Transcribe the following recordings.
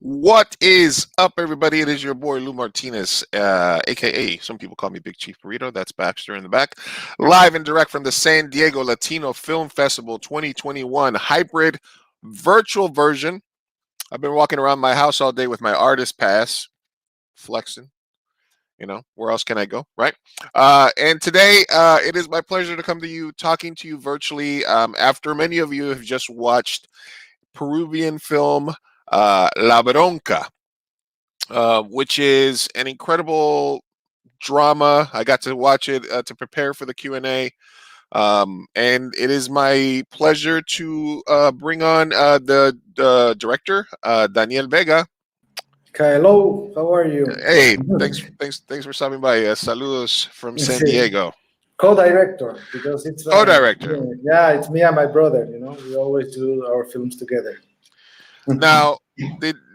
What is up, everybody? It is your boy Lou Martinez, aka some people call me Big Chief Burrito. That's Baxter in the back. Live and direct from the San Diego Latino Film Festival 2021 hybrid virtual version. I've been walking around my house all day with my artist pass, flexing. You know, where else can I go, right? And today, it is my pleasure to come to you, talking to you virtually after many of you have just watched Peruvian film La Bronca, which is an incredible drama. I got to watch it to prepare for the Q&A, and it is my pleasure to bring on the director, Daniel Vega. Hello, how are you? Hey, thanks for stopping by. Saludos from San Diego. Co-director, because it's co-director. Yeah, it's me and my brother. You know, we always do our films together. Now,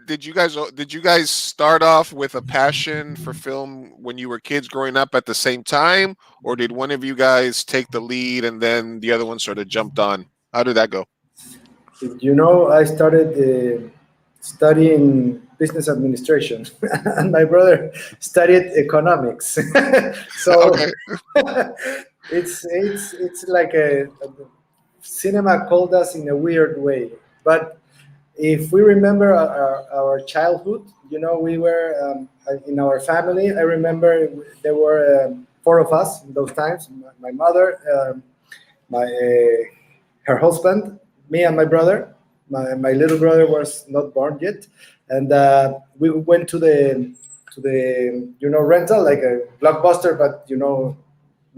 did you guys start off with a passion for film when you were kids growing up at the same time, or did one of you guys take the lead and then the other one sort of jumped on? How did that go? You know, I started studying business administration, and my brother studied economics. So okay. it's like a cinema called us in a weird way, but. If we remember our childhood, you know, we were in our family. I remember there were 4 of us in those times. My mother, her husband, me and my brother. My little brother was not born yet, and we went to the rental, like a Blockbuster, but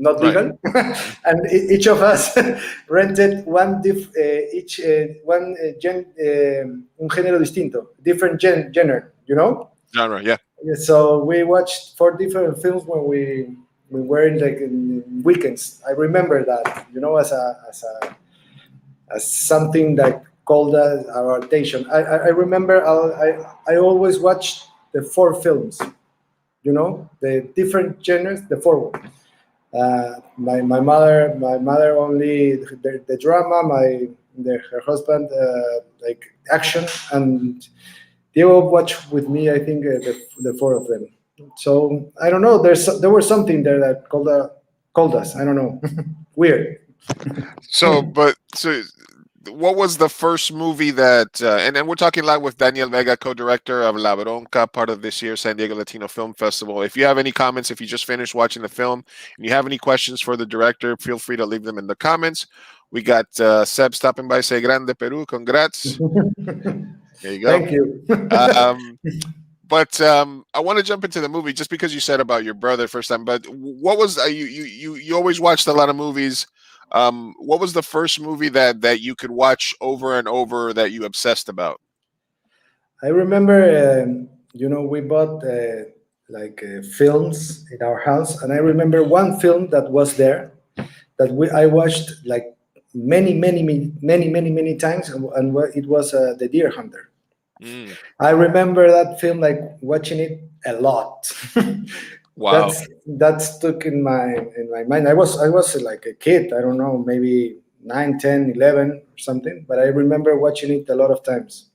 not legal, right. And each of us rented un género distinto, different genre, Genre, yeah. So we watched 4 different films when we were in weekends. I remember that, as something that called our attention. I remember I always watched the 4 films, the different genres, the 4 ones. My mother only the drama, her husband like action, and they will watch with me. I think the 4 of them. So I don't know. There was something there that called us. I don't know. Weird. So what was the first movie that, and then we're talking live with Daniel Vega, co-director of La Bronca, part of this year's San Diego Latino Film Festival. If you have any comments, if you just finished watching the film and you have any questions for the director, feel free to leave them in the comments. We got Seb stopping by, say Grande Peru, congrats. There you go. Thank you. But I want to jump into the movie just because you said about your brother first time. But what was you always watched a lot of movies? What was the first movie that you could watch over and over that you obsessed about? I remember, we bought films in our house, and I remember one film that was there that I watched like many times, and it was The Deer Hunter. Mm, I remember that film, like watching it a lot. wow. That stuck in my mind. I was like a kid. I don't know, maybe 9, 10, 11 or something. But I remember watching it a lot of times.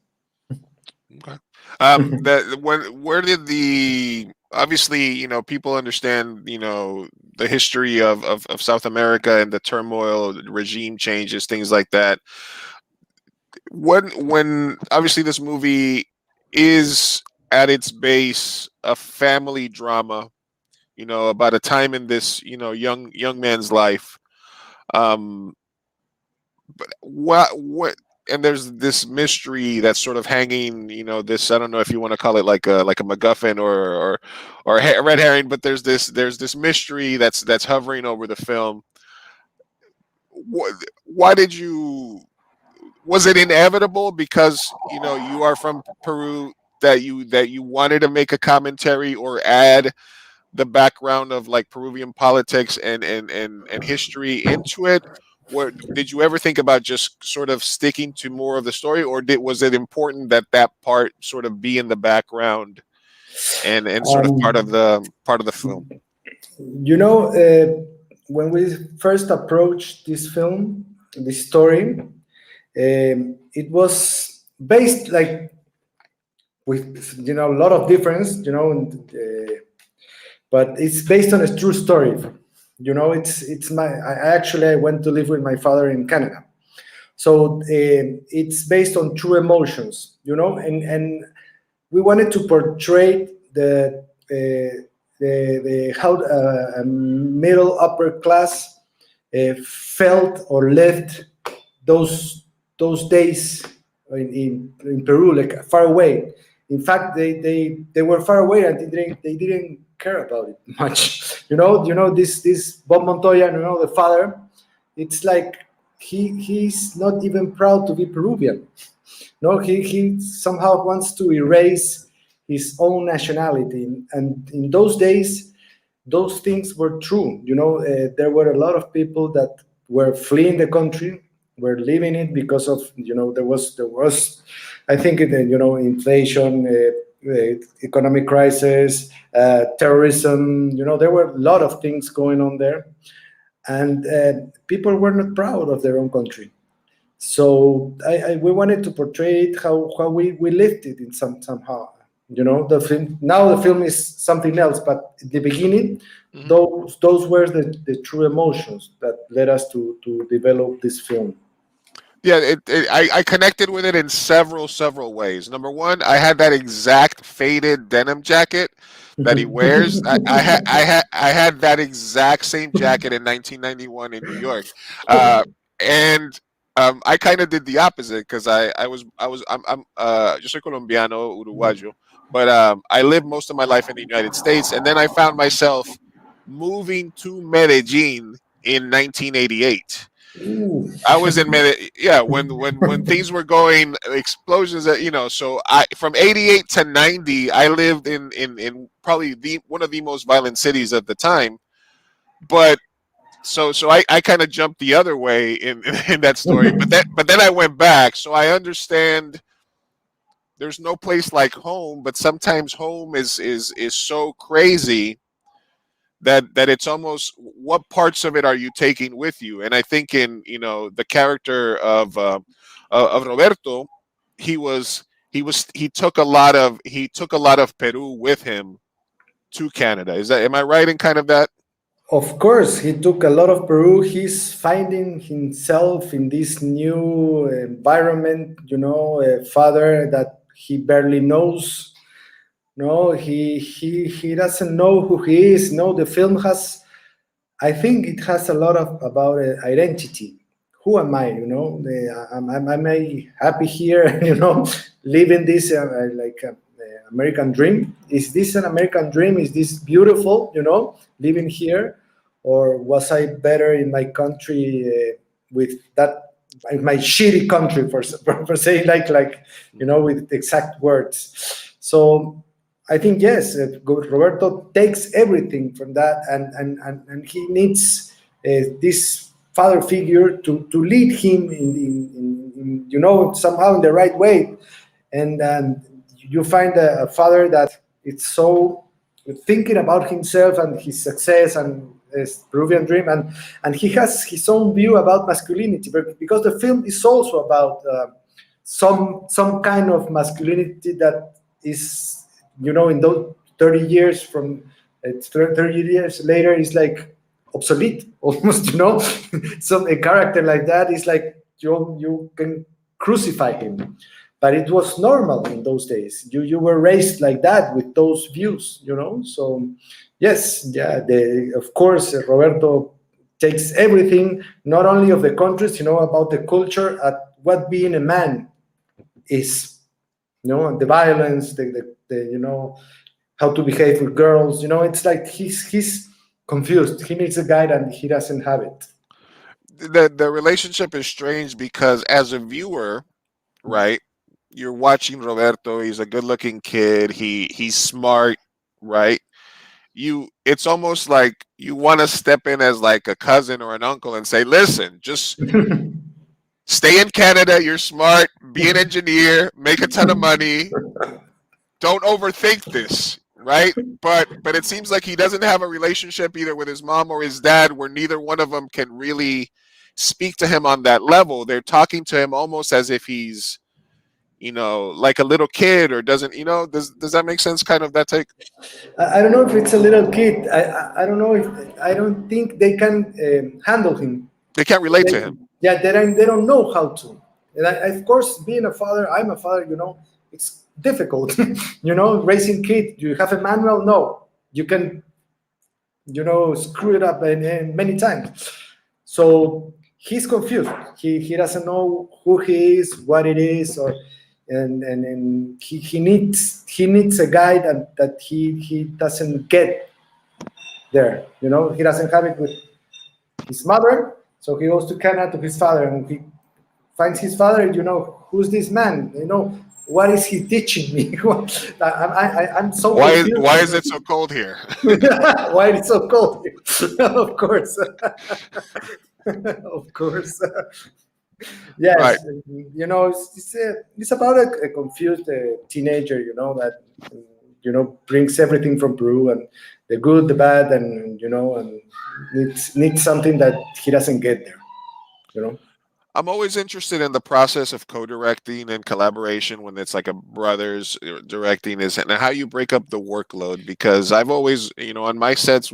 Okay. That where did the obviously people understand the history of South America and the turmoil, the regime changes, things like that. When obviously this movie is at its base a family drama, about a time in this young man's life. Um, what and there's this mystery that's sort of hanging, this, I don't know if you want to call it like a MacGuffin or a red herring, but there's this mystery that's hovering over the film. Why did you Was it inevitable because you are from Peru that you wanted to make a commentary or add the background of like Peruvian politics and history into it? What did you ever think about just sort of sticking to more of the story, or was it important that that part sort of be in the background and sort of part of Um, the film? you know, when we first approached this film, this story, it was based like with a lot of difference, but it's based on a true story. It's my I actually I went to live with my father in Canada, so it's based on true emotions, and we wanted to portray the how a middle upper class felt or lived those those days in Peru, like far away. In fact, they were far away and they didn't care about it much. This Bob Montoya, the father. It's like he's not even proud to be Peruvian. No, he somehow wants to erase his own nationality, and in those days, those things were true. There were a lot of people that were fleeing the country, were leaving it because of there was I think inflation, economic crisis, terrorism. There were a lot of things going on there, and people were not proud of their own country. So we wanted to portray it how we lived it in somehow. The film is something else, but at the beginning, Mhm. those were the true emotions that led us to develop this film. Yeah, I connected with it in several ways. Number one, I had that exact faded denim jacket that he wears. I had that exact same jacket in 1991 in New York, uh, and I kind of did the opposite because I'm yo soy colombiano uruguayo, but I lived most of my life in the United States, and then I found myself moving to Medellin in 1988. Ooh. I was in yeah, when things were going explosions, so I from 88 to 90 I lived in probably the one of the most violent cities at the time. But so I kind of jumped the other way in that story, but then I went back, so I understand there's no place like home, but sometimes home is so crazy that it's almost, what parts of it are you taking with you? And I think in the character of Roberto, he took a lot of Peru with him to Canada. Am I right in kind of that? Of course, he took a lot of Peru. He's finding himself in this new environment, a father that he barely knows. No, he doesn't know who he is. No, the film has, I think it has a lot of about identity. Who am I? Am I happy here? Living this American dream? Is this an American dream? Is this beautiful, living here? Or was I better in my country with that, in my shitty country, for saying with exact words? So I think, yes, Roberto takes everything from that, and he needs this father figure to lead him somehow in the right way. And you find a father that it's so thinking about himself and his success and his Peruvian dream, and he has his own view about masculinity, but because the film is also about some kind of masculinity that is, in those 30 years from 30 years later is like obsolete almost. Some a character like that is like you can crucify him, but it was normal in those days. You were raised like that with those views. So yes, yeah, of course Roberto takes everything, not only of the countries, about the culture, at what being a man is, the violence, the how to behave with girls. It's like he's confused. He needs a guide and he doesn't have it. The relationship is strange because as a viewer, right, you're watching Roberto. He's a good-looking kid. He's smart, right? It's almost like you want to step in as like a cousin or an uncle and say, listen, just stay in Canada. You're smart. Be an engineer. Make a ton of money. Don't overthink this, right? But it seems like he doesn't have a relationship either with his mom or his dad where neither one of them can really speak to him on that level. They're talking to him almost as if he's, like a little kid, or doesn't, does that make sense? Kind of that take. I don't know if it's a little kid. I don't know if I don't think they can handle him. They can't relate They, to him. yeah, they don't know how to. And of course, being a father, I'm a father. It's difficult. Raising kids. Do you have a manual? No. You can, screw it up many times. So he's confused. He doesn't know who he is, what it is, and he needs a guide that he doesn't get there. He doesn't have it with his mother, so he goes to Canada to his father, and he finds his father. Who's this man? What is he teaching me? I'm so confused. Why is it so cold here? Why is it so cold? Of course. Of course. Yes, Right. it's about a confused teenager, that brings everything from Peru, and the good, the bad, and needs something that he doesn't get there. I'm always interested in the process of co-directing and collaboration when it's like a brothers directing, is and how you break up the workload, because I've always, on my sets,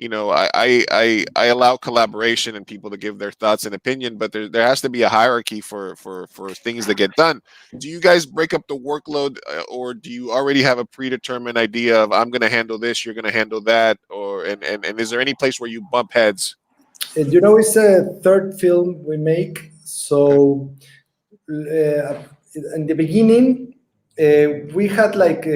I allow collaboration and people to give their thoughts and opinion, but there has to be a hierarchy for things that get done. Do you guys break up the workload, or do you already have a predetermined idea of I'm going to handle this, you're going to handle that, or and is there any place where you bump heads? And, it's a third film we make, so in the beginning we had like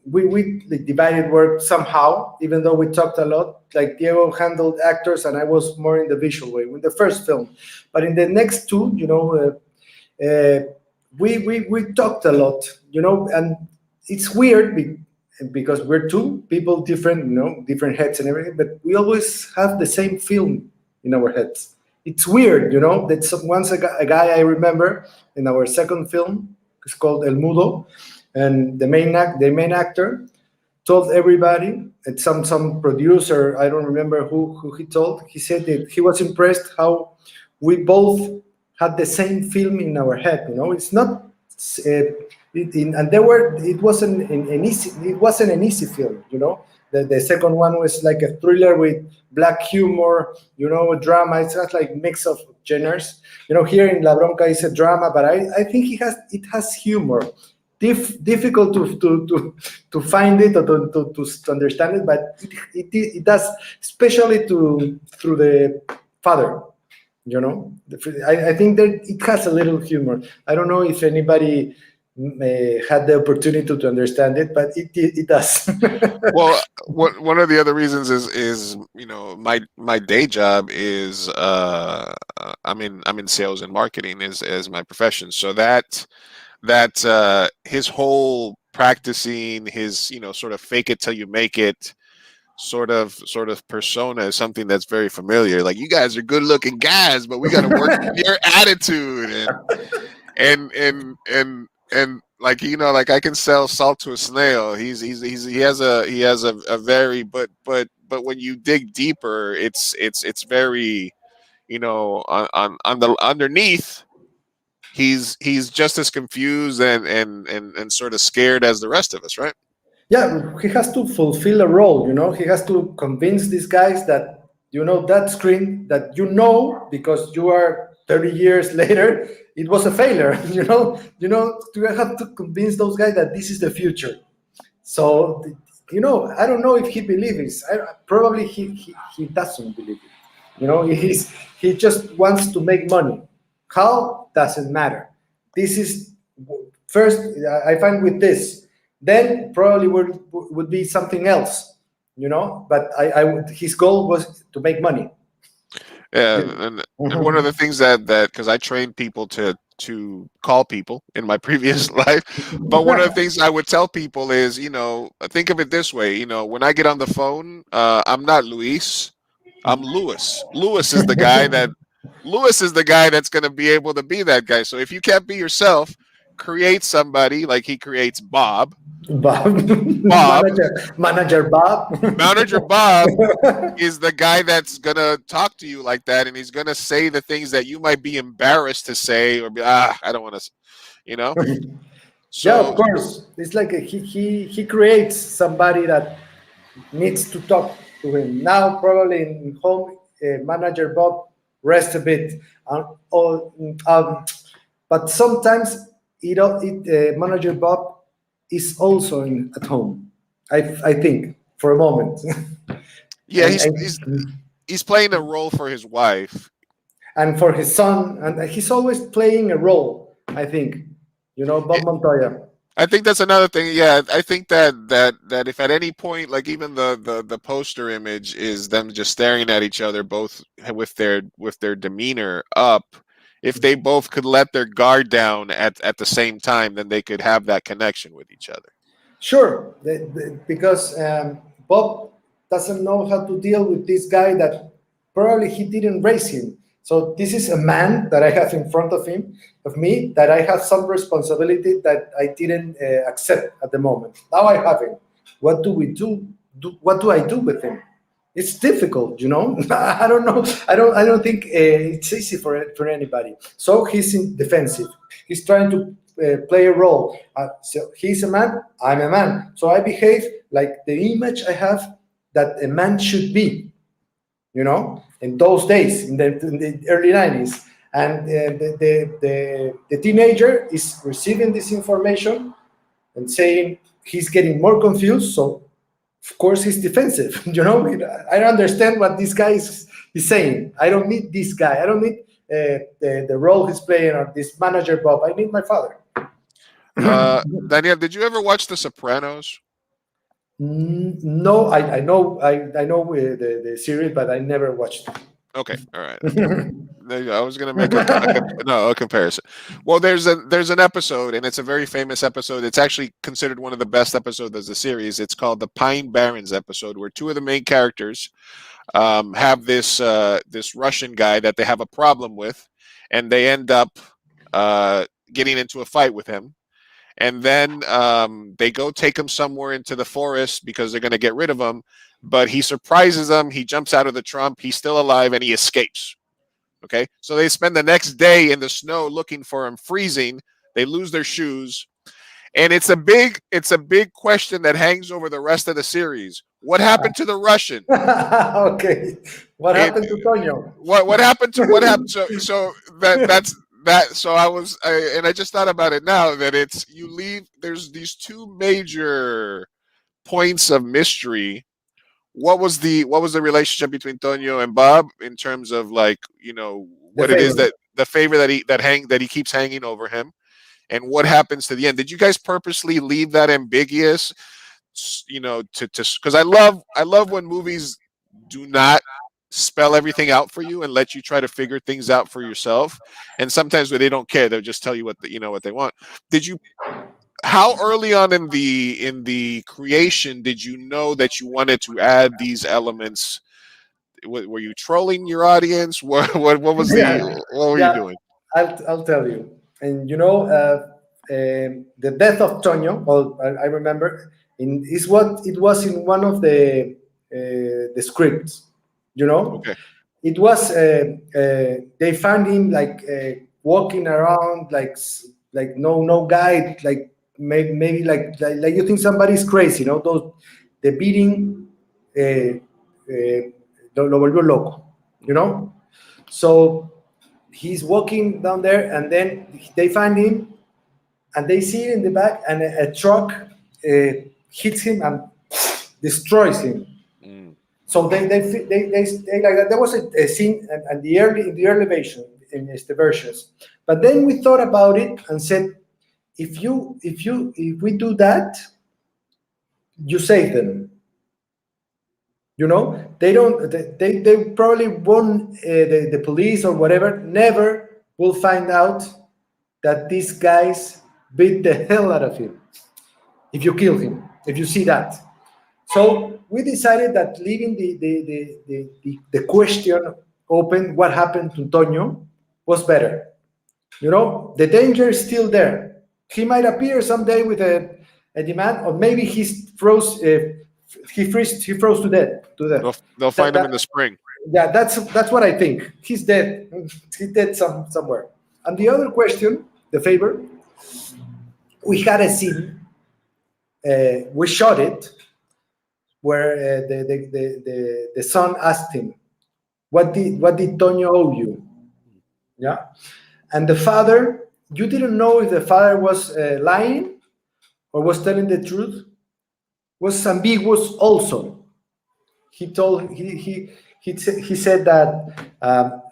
we divided work somehow, even though we talked a lot. Like Diego handled actors and I was more in the visual way in the first film. But in the next two, we talked a lot, and it's weird because we're two people, different, different heads and everything, but we always have the same film in our heads. It's weird, that once a guy I remember in our second film, it's called El Mudo, and the main actor told everybody, and some producer, I don't remember who he told, he said that he was impressed how we both had the same film in our head. It's not and it wasn't an easy film. The second one was like a thriller with black humor, a drama. It's not like mix of genres. Here in La Bronca is a drama, but I think it has humor. Difficult to find it or to understand it, but it does, especially through the father. I think that it has a little humor. I don't know if anybody had the opportunity to understand it, but it does. Well, one of the other reasons is my day job is I'm in sales and marketing is my profession. So that his whole practicing his sort of fake it till you make it sort of persona is something that's very familiar. Like, you guys are good looking guys, but we got to work on your attitude and like like I can sell salt to a snail. He has a very but when you dig deeper, it's very on the underneath. He's just as confused and sort of scared as the rest of us, right? Yeah, he has to fulfill a role. He has to convince these guys that that screen that because you are 30 years later, it was a failure. You have to convince those guys that this is the future. So I don't know if he believes it. Probably he doesn't believe it. He just wants to make money. How doesn't matter. This is first. I find with this, then probably would be something else. But his goal was to make money. Yeah, and one of the things that because I trained people to call people in my previous life, but one of the things I would tell people is, think of it this way, when I get on the phone, I'm not Luis, I'm Lewis. Lewis is the guy that's going to be able to be that guy. So if you can't be yourself, create somebody like he creates Bob. Bob, Bob, manager Bob. Manager Bob is the guy that's gonna talk to you like that, and he's gonna say the things that you might be embarrassed to say or be I don't want to, you know. Yeah, of So course. It's like he creates somebody that needs to talk to him. Now, probably in home, manager Bob rest a bit. Or, but sometimes manager Bob is also at home. I think for a moment. yeah, and, he's playing a role for his wife. and for his son, and he's always playing a role. I think, Bob Montoya. I think that's another thing. Yeah, I think that if at any point, like even the poster image is them just staring at each other, both with their demeanor up. If they both could let their guard down at the same time, then they could have that connection with each other. Sure, because Bob doesn't know how to deal with this guy that probably he didn't raise him. So this is a man that I have in front of me, that I have some responsibility that I didn't accept at the moment. Now I have him. What do we do? What do I do with him? It's difficult. I don't know. I don't think it's easy for anybody. So he's in defensive. He's trying to play a role. So he's a man, I'm a man. So I behave like the image I have that a man should be, in those days, in the early 90s. And the teenager is receiving this information and saying he's getting more confused. So, of course, he's defensive. I don't understand what this guy is saying. I don't need this guy. I don't need the role he's playing or this manager Bob. I need my father. Daniel, did you ever watch The Sopranos? No, I know the series, but I never watched it. Okay, all right. I was gonna make a comparison. Well, there's an episode, and it's a very famous episode. It's actually considered one of the best episodes of the series. It's called the Pine Barrens episode, where two of the main characters have this Russian guy that they have a problem with, and they end up getting into a fight with him. And then they go take him somewhere into the forest because they're going to get rid of him. But he surprises them. He jumps out of the trunk. He's still alive, and he escapes. Okay, so they spend the next day in the snow looking for him, freezing. They lose their shoes, and it's a big question that hangs over the rest of the series. What happened to the Russian? Okay, what happened to Tonyo? What happened to what happened? So that's that. So I just thought about it now that it's you leave. There's these two major points of mystery. What was the relationship between Tonyo and Bob in terms of, like, The what it is favor. that the favor that he keeps hanging over him, and what happens to the end. Did you guys purposely leave that ambiguous? To because I love when movies do not spell everything out for you and let you try to figure things out for yourself. And sometimes when they don't care, they'll just tell you what they want. Did you How early on in the creation did you know that you wanted to add these elements? Were you trolling your audience? Yeah, What were you yeah. doing? I'll tell you. And the death of Tonio. Well, I remember is what it was in one of the scripts. You know, Okay. it was they found him like walking around like no guide, like maybe like you think somebody's crazy. Those the beating lo volvió loco. You Mhm. know, so he's walking down there, and then they find him, and they see in the back, and a truck hits him and destroys him. Mm. So they like that. There was a scene and in the early version in the versions, but then we thought about it and said, if we do that, you save them. They don't. They probably won't. The police or whatever never will find out that these guys beat the hell out of him if you kill him. If you see that, so we decided that leaving the question open, what happened to Toño, was better. The danger is still there. He might appear someday with a demand, or maybe he froze to death. To death. They'll That, find him that, in the spring. yeah, that's what I think. He's dead. He's dead somewhere. And the other question, the favor, we had a scene. We shot it where the son asked him, "What did Toño owe you?" Yeah, and the father, you didn't know if the father was lying or was telling the truth. Was ambiguous also. He told he said that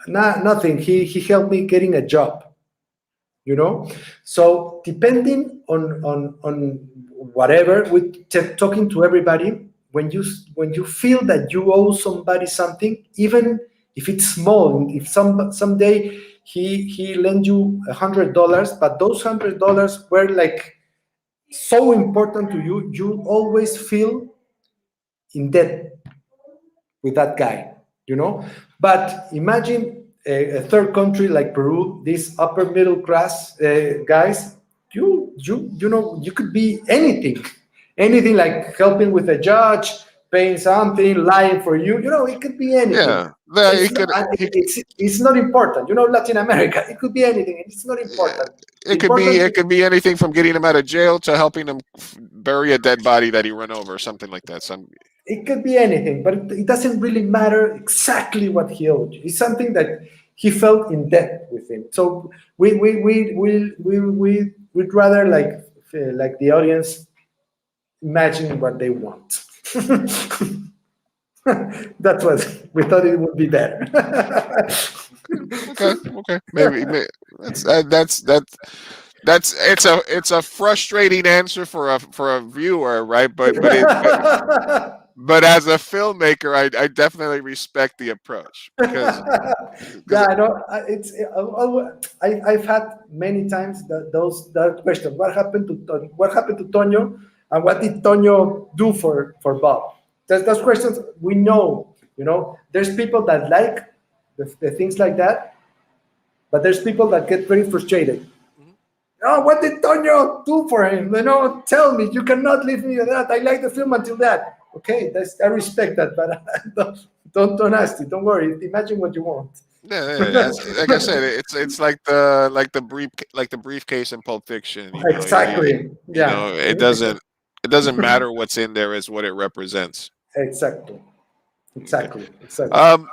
nothing. He helped me getting a job. So depending on whatever, talking to everybody, when you feel that you owe somebody something, even if it's small, if someday he lend you $100, but those $100 were like so important to you, you always feel in debt with that guy, But imagine a third country like Peru, these upper middle class guys. You could be anything like helping with a judge, paying something, lying for you. It could be anything. Yeah, yeah. It's not. It's not important. Latin America. It could be anything. It's not Yeah, important. The it could be important it could be anything from getting him out of jail to helping him bury a dead body that he run over, or something like that. It could be anything, but it doesn't really matter exactly what he owed you. It's something that he felt in debt with him. So we'd rather like the audience imagine what they want. That's what we thought it would be better. Okay, okay, that's it's a frustrating answer for a viewer, right? But as a filmmaker, I definitely respect the approach because Yeah, I know. I've had many times that question. What happened to Tonio, and what did Tonio do for Bob? Those questions we know. There's people that like the things like that, but there's people that get very frustrated. Oh, what did Tonio do for him? Tell me. You cannot leave me with that. I like the film until that. Okay, I respect that, but don't ask it. Don't worry. Imagine what you want. like I said, it's like the briefcase in Pulp Fiction. Exactly. It doesn't matter what's in there; is what it represents. Exactly. Okay. Exactly. Um,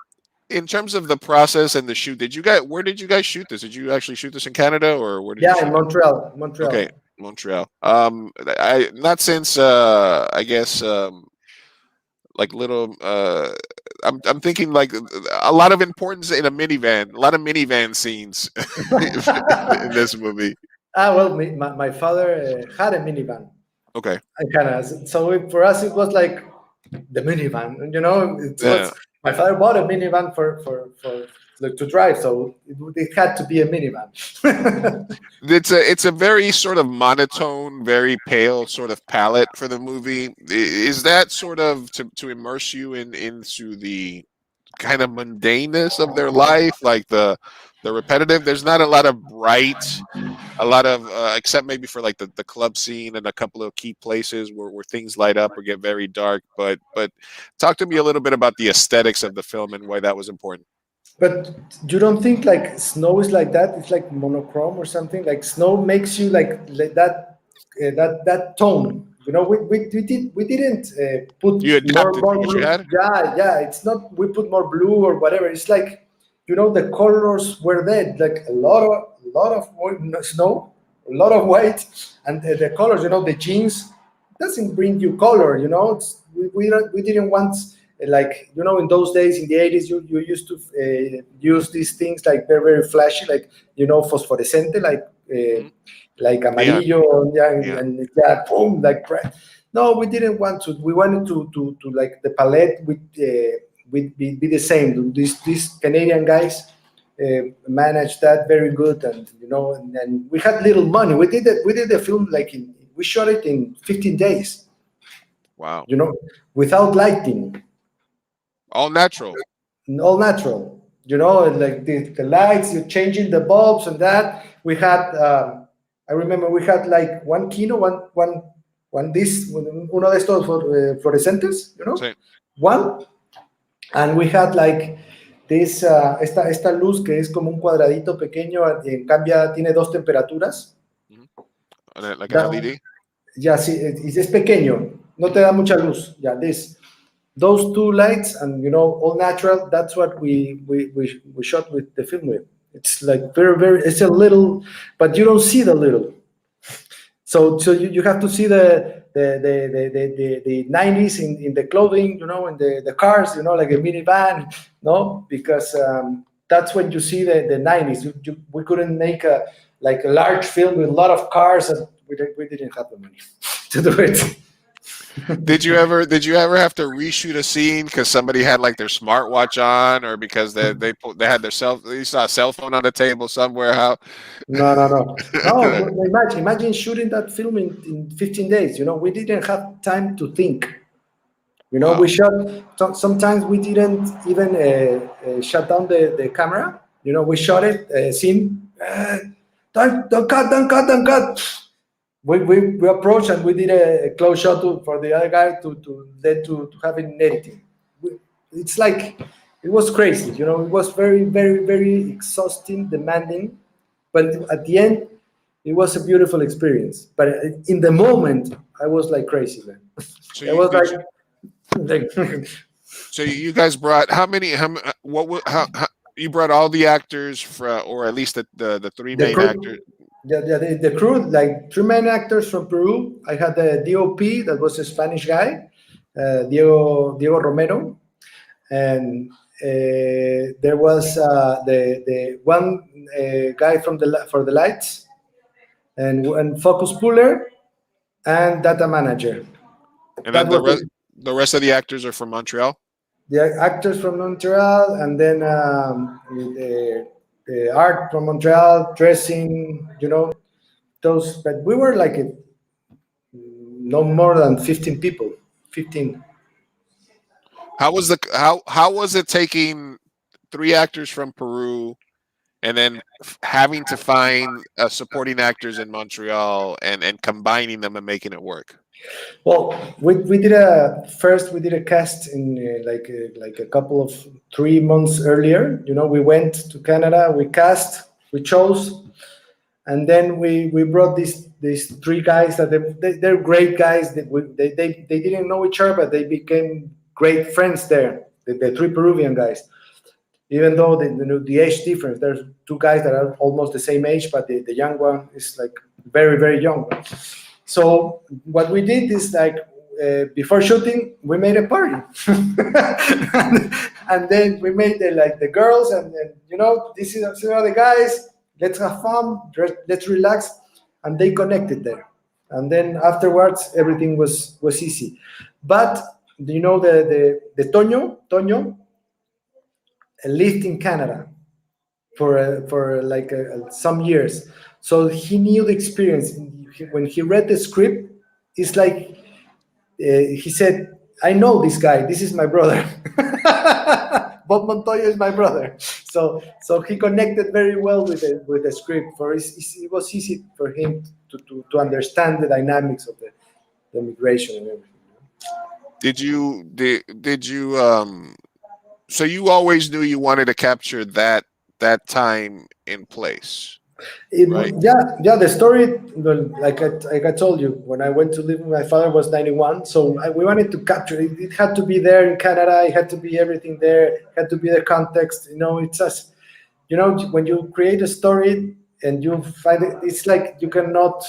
in terms of the process and the shoot, where did you guys shoot this? Did you actually shoot this in Canada, or where did you Yeah, in shoot it? Montreal. Okay, Montreal. Montreal. I not since I guess like little I'm thinking like a lot of importance in a lot of minivan scenes in this movie. Well, my father had a minivan. Okay. I kind of so for us it was like the minivan. You know, it Yeah. was my father bought a minivan for like, to drive, so it had to be a minivan. It's a very sort of monotone, very pale sort of palette for the movie. Is that sort of to immerse you into the kind of mundaneness of their life, like the repetitive? There's not a lot of bright, a lot of except maybe for like the club scene and a couple of key places where things light up or get very dark. But talk to me a little bit about the aesthetics of the film and why that was important. But you don't think like snow is like that? It's like monochrome or something. Like snow makes you like that that tone. You know, we didn't put You adapted more from what you blue. had. Yeah, yeah. It's not we put more blue or whatever. It's like you know the colors were there. Like a lot of snow, a lot of white, and the colors. You know, the jeans doesn't bring you color. You know, we didn't want like you know in those days in the 80s you used to use these things like very flashy like you know fosforescente Mhm. like Neon. amarillo yeah, Yeah. and yeah boom like bright. No, we didn't want to. We wanted to like the palette with be the same. These Canadian guys managed that very good, and you know, and we had little money. We did it. We did the film like we shot it in 15 days. Wow. You know, without lighting, All natural. all natural. You know, and like the lights, you're changing the bulbs and that. We had, I remember we had like one kino, one this, uno de estos fluorescentes, you know, Same. one, and we had like this, esta luz que es como un cuadradito pequeño, cambia, tiene dos temperaturas. Mhm. Like an That, LED. ya, sí, es pequeño, no te da mucha luz. Ya, this. Those two lights and you know all natural, that's what we shot with the film with. It's like very it's a little, but you don't see the little, so you have to see the 90s in the clothing, you know, in the cars, you know, like a minivan, no, because that's when you see the 90s. We couldn't make a like a large film with a lot of cars and we didn't have the money to do it. Did you ever have to reshoot a scene because somebody had like their smartwatch on, or because they had their you saw a cell phone on the table somewhere? How? No. Imagine shooting that film in 15 days. You know, we didn't have time to think. You know, we Wow. shot, sometimes we didn't even shut down the camera. You know, we shot it, scene, don't cut, don't cut, don't cut. We approached and we did a close shot for the other guy to have it in editing. It's like it was crazy, you know. It was very exhausting, demanding, but at the end, it was a beautiful experience. But in the moment, I was like crazy, man. So It you was did you, like so you guys brought how many? How you brought all the actors or at least the three the main crew. actors. The crew, like three main actors from Peru. I had the DOP, that was a Spanish guy, Diego Romero, and there was the one guy from for the lights, and focus puller and data manager. And That then was it. the rest of the actors are from Montreal. The actors from Montreal, and then the art from Montreal, dressing, you know, those. But we were like no more than 15 people. 15. How was it taking three actors from Peru and then having to find supporting actors in Montreal and combining them and making it work? Well, we did a first we did a cast in like a couple of 3 months earlier. You know, we went to Canada, we cast, we chose, and then we brought these three guys that they're great guys. They didn't know each other, but they became great friends there. The three Peruvian guys, even though the age difference, there's two guys that are almost the same age, but the young one is like very young. So what we did is like before shooting, we made a party, and then we made like the girls, and you know, these are the guys. Let's have fun. Let's relax. and they connected there. And then afterwards, everything was easy. But the Toño lived in Canada for like some years, so he knew the experience. When he read the script, it's like he said, "I know this guy. This is my brother." Bob Montoya is my brother. So he connected very well with the script. It was easy for him to understand the dynamics of the migration and everything. Did you so you always knew you wanted to capture that time in place, right? Yeah. The story, well, like I told you, when I went to live with my father was 91. So we wanted to capture it. It had to be there in Canada. It had to be everything there. It had to be the context. It's just, when you create a story and you find it, it's like you cannot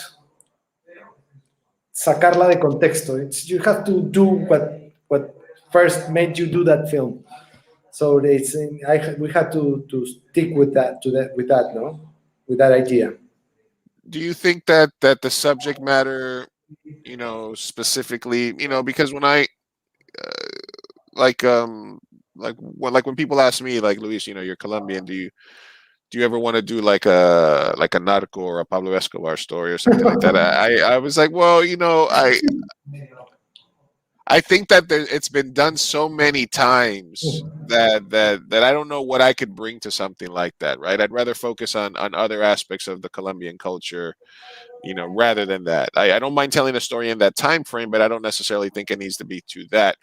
sacarla de contexto. You have to do what first made you do that film. So we had to stick with that, no, with that idea. Do you think that the subject matter, specifically, because when I like when people ask me, like, Luis, you're Colombian, do you ever want to do like a narco or a Pablo Escobar story or something like that? I was like, well, I think that it's been done so many times that I don't know what I could bring to something like that, right? I'd rather focus on other aspects of the Colombian culture, rather than that. I don't mind telling a story in that time frame, but I don't necessarily think it needs to be to that.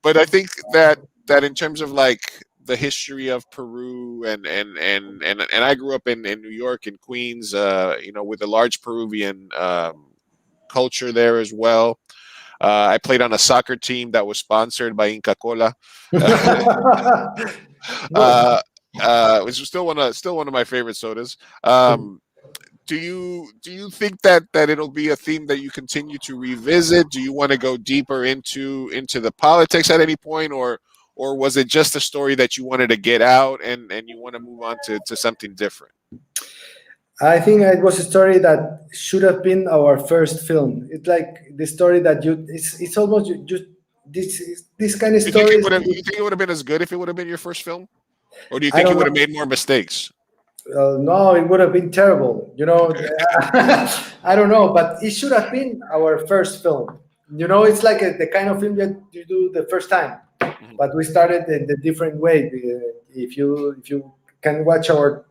But I think that in terms of like the history of Peru, and I grew up in New York, in Queens, with a large Peruvian culture there as well. I played on a soccer team that was sponsored by Inca Cola. No. uh, which is still one of my favorite sodas. Do you think that it'll be a theme that you continue to revisit? Do you want to go deeper into the politics at any point, or was it just a story that you wanted to get out, and you want to move on to something different? I think it was a story that should have been our first film. It's like the story that it's almost this kind of You think it stories. would have? You think it would have been as good if it would have been your first film, or do you I think you don't would have know. made more mistakes? No, it would have been terrible. Okay. I don't know, but it should have been our first film. It's like the kind of film that you do the first time. Mhm. But we started in the different way. If you can watch our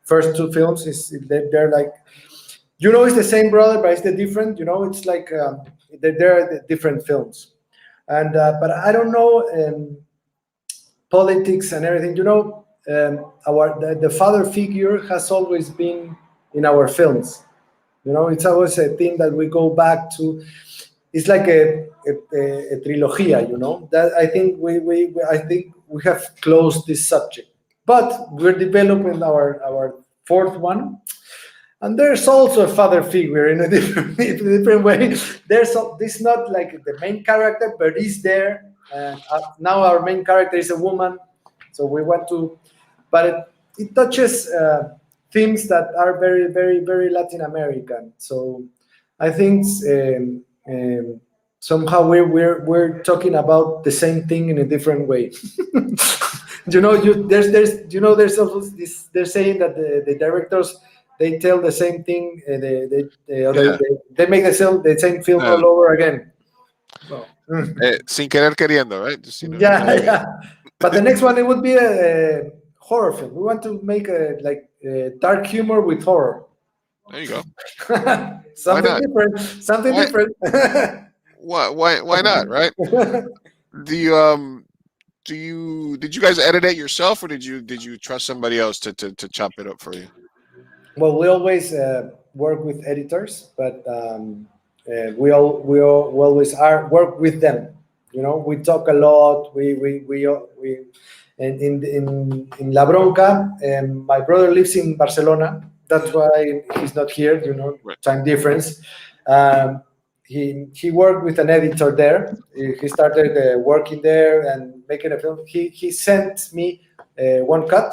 first two films, they're like, it's the same brother, but it's the different. It's like they're the different films. And but I don't know. Politics and everything. The father figure has always been in our films. It's always a thing that we go back to. It's like a trilogia. That I think we have closed this subject, but we're developing our fourth one. And there's also a father figure in a different way. This not like the main character, but he's there. And now our main character is a woman, so we want to. But it touches themes that are very, very, very Latin American. So I think somehow we're talking about the same thing in a different way. There's also this. They're saying that the directors, they tell the same thing. Yeah. They make the same film Uh, all over again. So, Sin querer queriendo, right? Just yeah, yeah. But the next one, it would be a horror film. We want to make dark humor with horror. there you go. Why Something not? different. Something Why different. why not? Right? Do you did you guys edit it yourself, or did you trust somebody else to chop it up for you? Well, we always work with editors, but we always are work with them. We talk a lot. We and in La Bronca, my brother lives in Barcelona. That's Mhm. why he's not here. Right. Time difference. Um, he worked with an editor there. He started working there and making a film. He sent me one cut,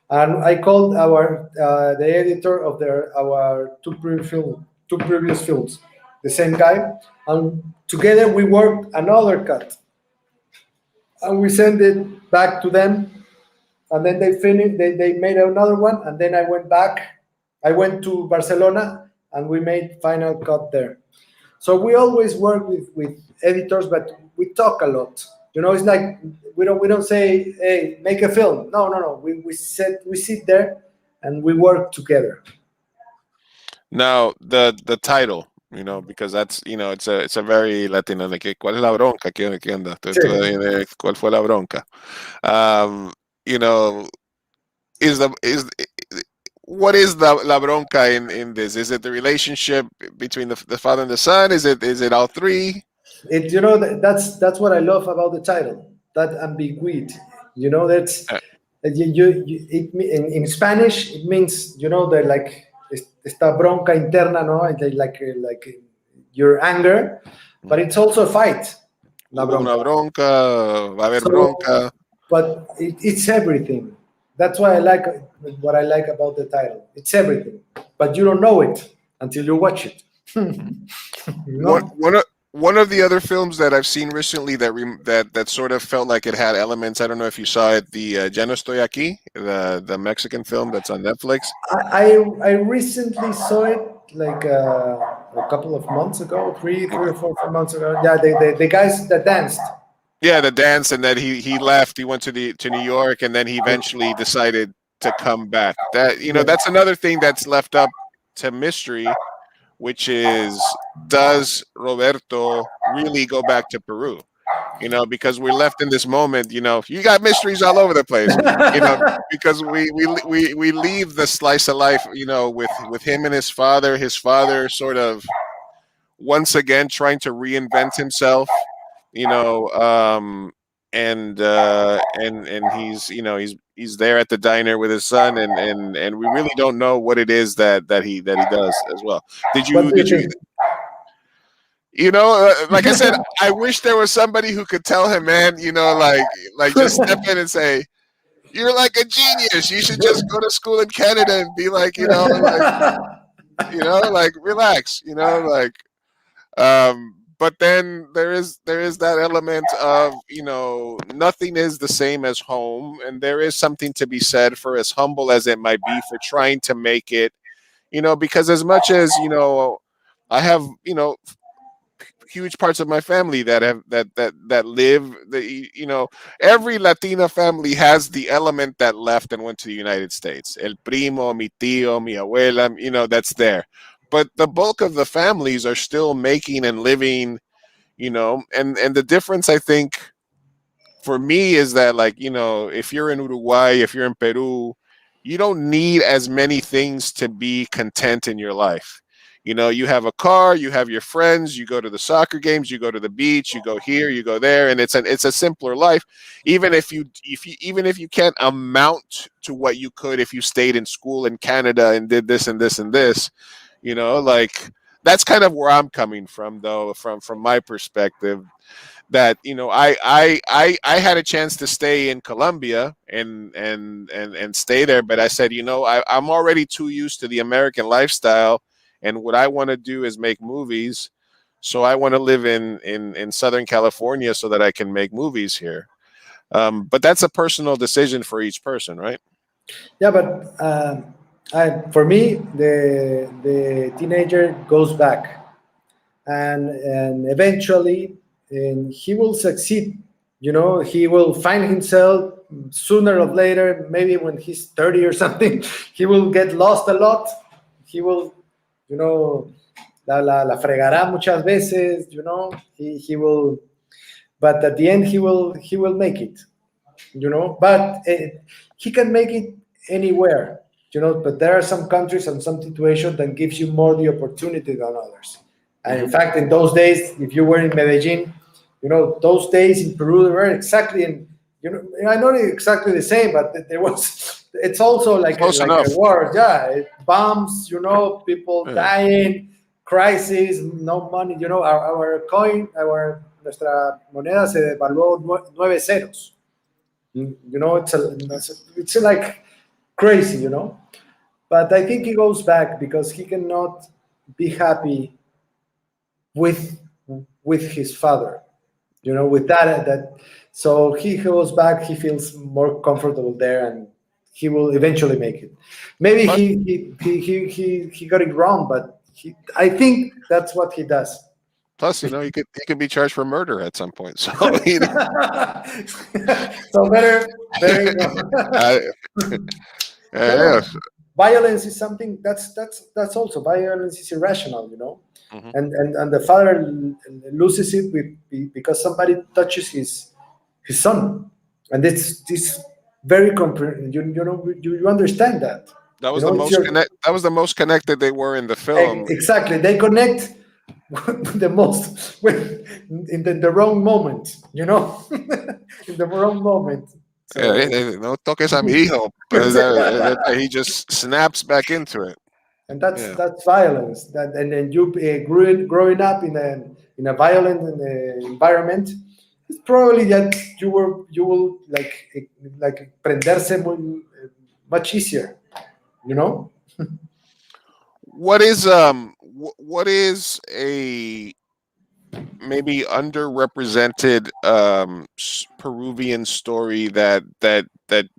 And I called our the editor of our two previous films, the same guy, and together we worked another cut, and we sent it back to them, and then they finished. They made another one, and then I went back. I went to Barcelona, and we made final cut there. So we always work with editors, but we talk a lot. It's like we don't say, "Hey, make a film." No, no, no. We sit there and we work together. Now, the title, because that's, it's a very Latino, de que, ¿cuál es la bronca? ¿Qué onda? Sí. ¿Cuál fue la bronca? Um, you know, is the is what is the la bronca in this? Is it the relationship between the father and the son? Is it all three? That's what I love about the title. That ambiguity. That's Uh, in Spanish it means the like esta bronca interna, no, like your anger, but it's also a fight. La Hubo una bronca. bronca, va a haber So, bronca. but it's everything. That's why I like what I like about the title. It's everything, but you don't know it until you watch it. One No. one of one of the other films that I've seen recently that sort of felt like it had elements. I don't know if you saw it. The Ya no estoy aquí, the Mexican film that's on Netflix. I recently saw it like a couple of months ago, three or four months ago. Yeah, the guys that danced. Yeah, the dance, and then he left. He went to New York, and then he eventually decided to come back. Yeah. That's another thing that's left up to mystery, which is, does Roberto really go back to Peru? Because we're left in this moment. You got mysteries all over the place. You know, because we leave the slice of life. With him and his father. His father sort of once again trying to reinvent himself. You know, and he's there at the diner with his son, and we really don't know what it is that he does as well. Did What you do you did you think? like I said, I wish there was somebody who could tell him, man, like just step in and say, you're like a genius. You should just go to school in Canada and be like, like relax, but then there is that element of, nothing is the same as home, and there is something to be said for, as humble as it might be, for trying to make it, because as much as, I have, huge parts of my family that have that live every Latina family has the element that left and went to the United States. El primo, mi tío, mi abuela, that's there. But the bulk of the families are still making and living, and the difference, I think, for me, is that, like, if you're in Uruguay, if you're in Peru, you don't need as many things to be content in your life. You have a car, you have your friends, you go to the soccer games, you go to the beach, you go here, you go there, and it's a simpler life. Even if you can't amount to what you could if you stayed in school in Canada and did this and this and this, like, that's kind of where I'm coming from, though, from my perspective, that I had a chance to stay in Colombia and stay there, but I said, I'm already too used to the American lifestyle, and what I want to do is make movies, so I want to live in Southern California so that I can make movies here. But that's a personal decision for each person, right? Yeah, but for me, the teenager goes back, and eventually, and he will succeed. He will find himself sooner or later. Maybe when he's 30 or something, he will get lost a lot. He will, la fregará muchas veces. He will, but at the end, he will make it. But he can make it anywhere. But there are some countries and some situations that gives you more the opportunity than others. And in Hmm. fact, in those days, if you were in Medellin, those days in Peru, they were exactly in, I know exactly the same, but there was, it's also like Close a enough. war. Yeah, bombs, people Yeah. dying, crisis, no money. Our coin, nuestra moneda se devaluó 9 ceros. It's like crazy, But I think he goes back because he cannot be happy with with his father, with that. So he goes back. He feels more comfortable there, and he will eventually make it. Maybe Plus, he got it wrong, but I think that's what he does. he could be charged for murder at some point. So So better I, no, yeah. no. Violence is something that's also violence is irrational, Mhm. and the father loses it because somebody touches his son, and it's this very you understand that, That was the it's most your connect. That was the most connected they were in the film. exactly they connect the most in the wrong moment, in the wrong moment. Yeah, So no toques a mi hijo, but he just snaps back into it. and that's Yeah. that's violence. That and then you growing up in a violent environment, it's probably that you will like prenderse much easier, you know. What is a maybe underrepresented Peruvian story that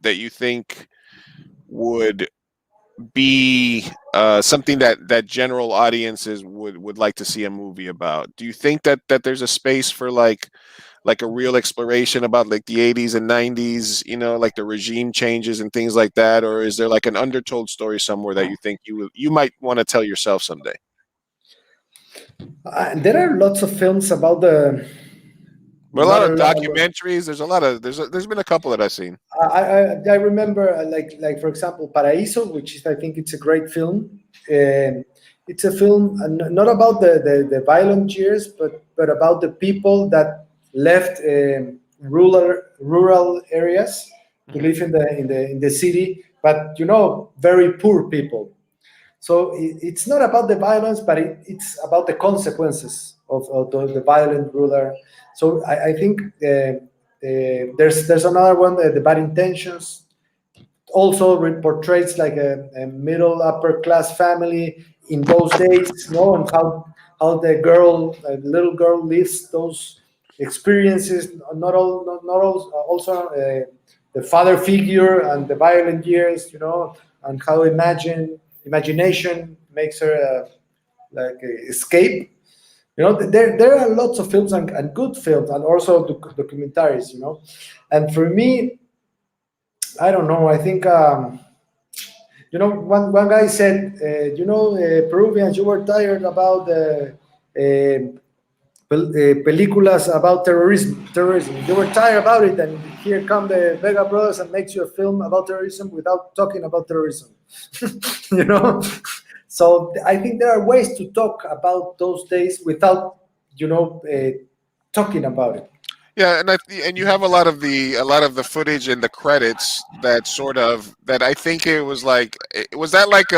you think would be something that general audiences would like to see a movie about? Do you think that there's a space for like a real exploration about like the 80s and 90s, like the regime changes and things like that, or is there like an undertold story somewhere that you think you might want to tell yourself someday? There are lots of films about the But a not lot a of lot. documentaries. There's a lot of there's been a couple that I've seen. I remember like for example Paraíso, which is I think it's a great film. It's a film not about the violent years, but about the people that left rural areas to Mhm. live in the city, but very poor people. So it's not about the violence, but it's about the consequences of the violent ruler. So I think there's another one, the bad intentions, also portrays like a middle upper class family in those days, and how the little girl lives those experiences. Not all also the father figure and the violent years, and how imagination makes her escape. There are lots of films and good films and also documentaries. And for me, I don't know. I think one guy said, Peruvians, you were tired about the películas about terrorism. Terrorism. You were tired about it, and here come the Vega brothers and makes you a film about terrorism without talking about terrorism. you know. So I think there are ways to talk about those days without, talking about it. Yeah, and you have a lot of the footage in the credits that I think it was like was that like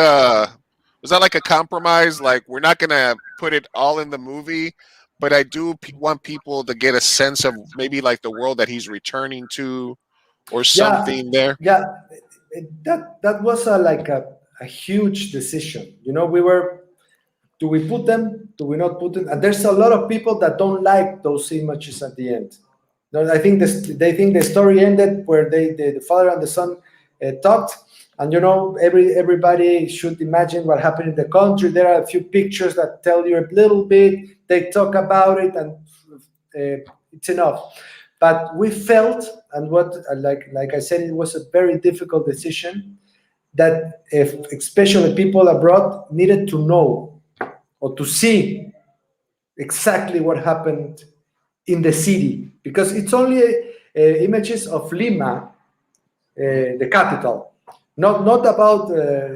a compromise? Like we're not gonna put it all in the movie, but I do want people to get a sense of maybe like the world that he's returning to or Yeah, something there. yeah. That was a huge decision. We were, do we put them? Do we not put them? And there's a lot of people that don't like those images at the end. No, I think they think the story ended where the father and the son talked, and everybody should imagine what happened in the country. There are a few pictures that tell you a little bit. They talk about it, and it's enough. But we felt, and what like I said, it was a very difficult decision that if especially people abroad needed to know or to see exactly what happened in the city, because it's only images of Lima, Mhm. the capital, not about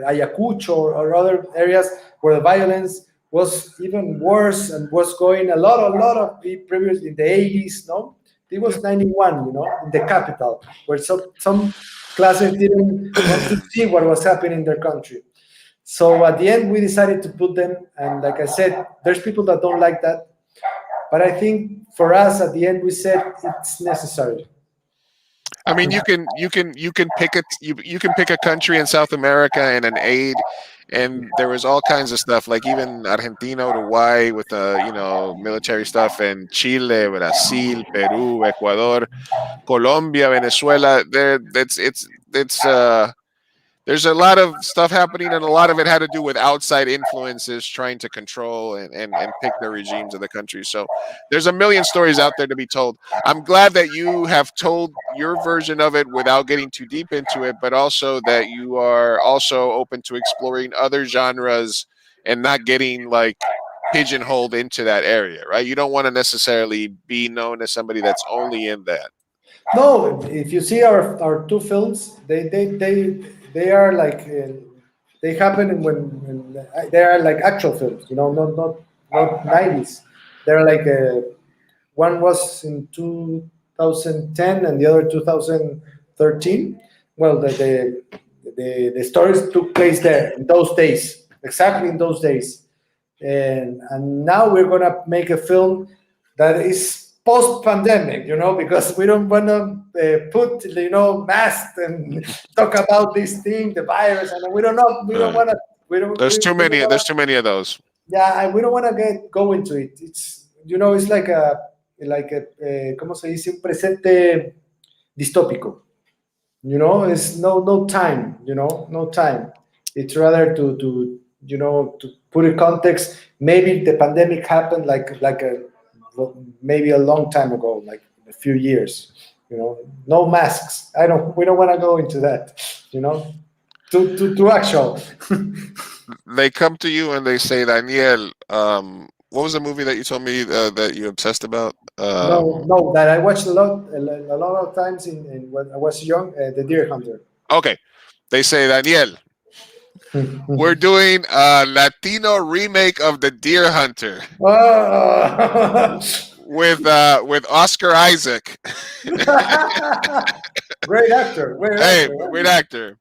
Ayacucho or other areas where the violence was even worse and was going a lot of previous in the 80s. No, it Yeah. was 91. In the capital, where some classes didn't want to see what was happening in their country. So at the end, we decided to put them, and like I said, there's people that don't like that, but I think for us, at the end, we said it's necessary. I mean, you can pick you can pick a country in South America and an aid, and there was all kinds of stuff like even Argentina, Uruguay with military stuff, and Chile, Brazil, Peru, Ecuador, Colombia, Venezuela. There, it's there's a lot of stuff happening, and a lot of it had to do with outside influences trying to control and pick the regimes of the country. So there's a million stories out there to be told. I'm glad that you have told your version of it without getting too deep into it, but also that you are also open to exploring other genres and not getting like pigeonholed into that area, right? You don't want to necessarily be known as somebody that's only in that. No, if you see our two films, they are like they happen when they are like actual films, not 90s. They're like one was in 2010 and the other 2013. Well, the stories took place there in those days, exactly in those days, and now we're gonna make a film that is post-pandemic, because we don't want to put masks and talk about this thing, the virus, and we don't know, we don't Right. want to, There's too we don't many. want There's to, too many of those. yeah, and we don't want to go into it. It's it's like a ¿cómo se dice? Un presente distópico. It's no time. No time. It's rather to put in context. Maybe the pandemic happened maybe a long time ago, like a few years. No masks. We don't want to go into that. To actual. They come to you and they say, Daniel, what was the movie that you told me that you obsessed about? No, that I watched a lot of times in when I was young. The Deer Hunter. Okay, they say, Daniel, we're doing a Latino remake of The Deer Hunter Oh. with Oscar Isaac. Great actor. Great Hey, actor. great actor.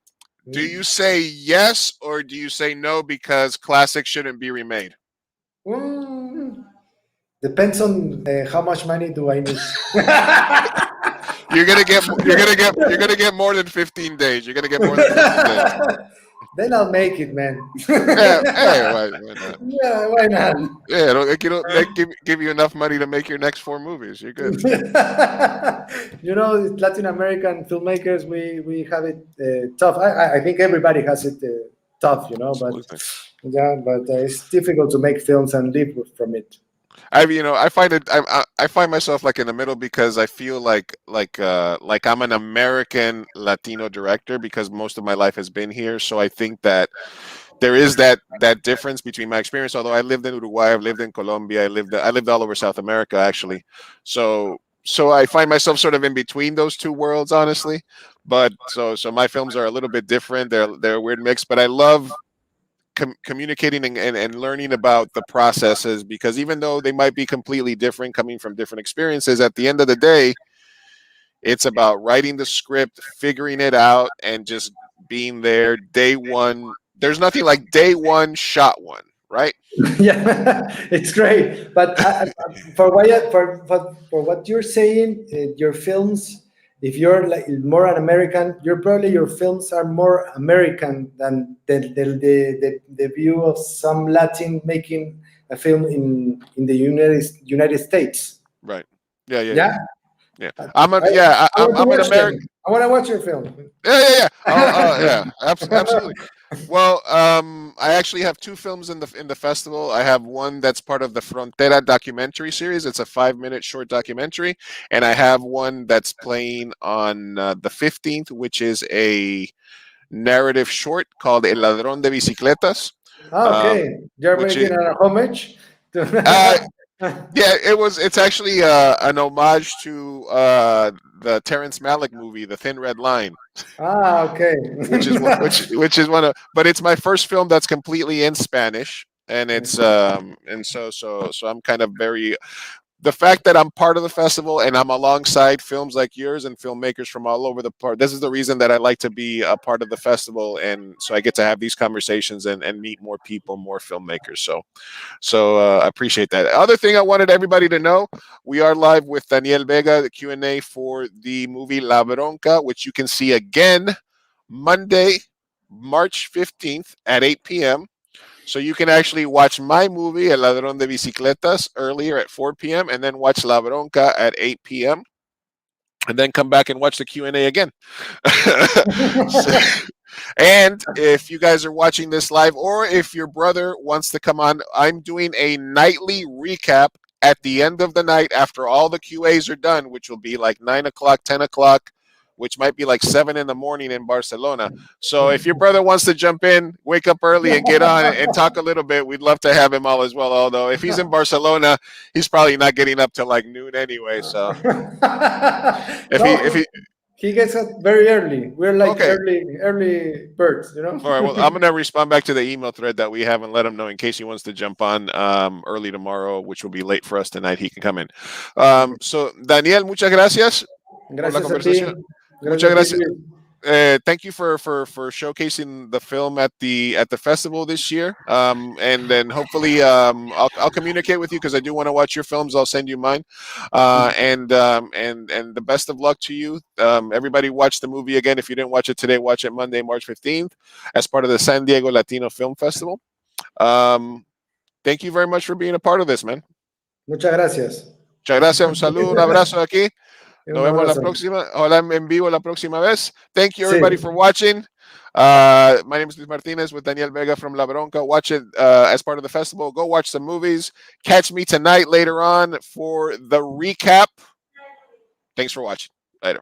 Do you say yes or do you say no because classics shouldn't be remade? Mm, Depends on how much money do I need. You're gonna get more than 15 days. You're gonna get more than 15 days. Then I'll make it, man. Yeah, hey, why not? Yeah, why not? Yeah, they give you enough money to make your next 4 movies. You're good. Latin American filmmakers, we have it tough. I think everybody has it tough, but Absolutely. yeah, but it's difficult to make films and live from it. I find it. I find myself like in the middle because I feel like I'm an American Latino director because most of my life has been here. So I think that there is that difference between my experience. Although I lived in Uruguay, I've lived in Colombia, I lived all over South America actually. So I find myself sort of in between those two worlds, honestly. But so my films are a little bit different. They're a weird mix, but I love communicating and learning about the processes because even though they might be completely different coming from different experiences, at the end of the day, it's about writing the script, figuring it out, and just being there day one. There's nothing like day one, shot one, right? Yeah, it's great. But for what you're saying, your films, if you're like more an American, your films are more American than the view of some Latin making a film in the United States. Right. Yeah. Yeah. Yeah, Yeah. Yeah. I'm a I, yeah. I want to I'm an watch them. American. I want to watch your film. Yeah. Yeah. Absolutely. Well, I actually have 2 films in the festival. I have one that's part of the Frontera documentary series. It's a 5-minute short documentary, and I have one that's playing on the 15th, which is a narrative short called El Ladrón de Bicicletas, um, Okay, you're which making is a homage. uh, yeah, it's actually an homage to the Terrence Malick movie, The Thin Red Line, Okay. which is one of, but it's my first film that's completely in Spanish, and it's and so I'm kind of very the fact that I'm part of the festival and I'm alongside films like yours and filmmakers from all over the part. This is the reason that I like to be a part of the festival, and so I get to have these conversations and meet more people, more filmmakers. So I appreciate that. Other thing I wanted everybody to know: we are live with Daniel Vega, the Q&A for the movie La Bronca, which you can see again Monday, March 15th at 8 p.m. So you can actually watch my movie, El Ladrón de Bicicletas, earlier at 4 p.m. and then watch La Bronca at 8 p.m. and then come back and watch the Q&A again. So, and if you guys are watching this live, or if your brother wants to come on, I'm doing a nightly recap at the end of the night after all the QAs are done, which will be like 9 o'clock, 10 o'clock, which might be like 7 in the morning in Barcelona. So if your brother wants to jump in, wake up early and get on and talk a little bit, we'd love to have him all as well. Although if he's in Barcelona, he's probably not getting up till like noon anyway. So if he gets up very early. We're like okay. early birds, you know. All right. Well, I'm gonna respond back to the email thread that we have and let him know in case he wants to jump on early tomorrow, which will be late for us tonight. He can come in. So Daniel, muchas gracias por la Gracias a ti. conversación. Gracias Muchas a ti, gracias. Luis. Thank you for showcasing the film at the festival this year. And then hopefully I'll communicate with you because I do want to watch your films. I'll send you mine. And the best of luck to you. Everybody watch the movie again. If you didn't watch it today, watch it Monday, March 15th, as part of the San Diego Latino Film Festival. Thank you very much for being a part of this, man. Muchas gracias. Muchas gracias. Un saludo, un abrazo aquí. Nos Un vemos la abrazo. próxima. Hola en vivo la próxima vez. Thank you, Sí. everybody, for watching. My name is Luis Martinez with Daniel Vega from La Bronca. Watch it as part of the festival. Go watch some movies. Catch me tonight later on for the recap. Thanks for watching. Later.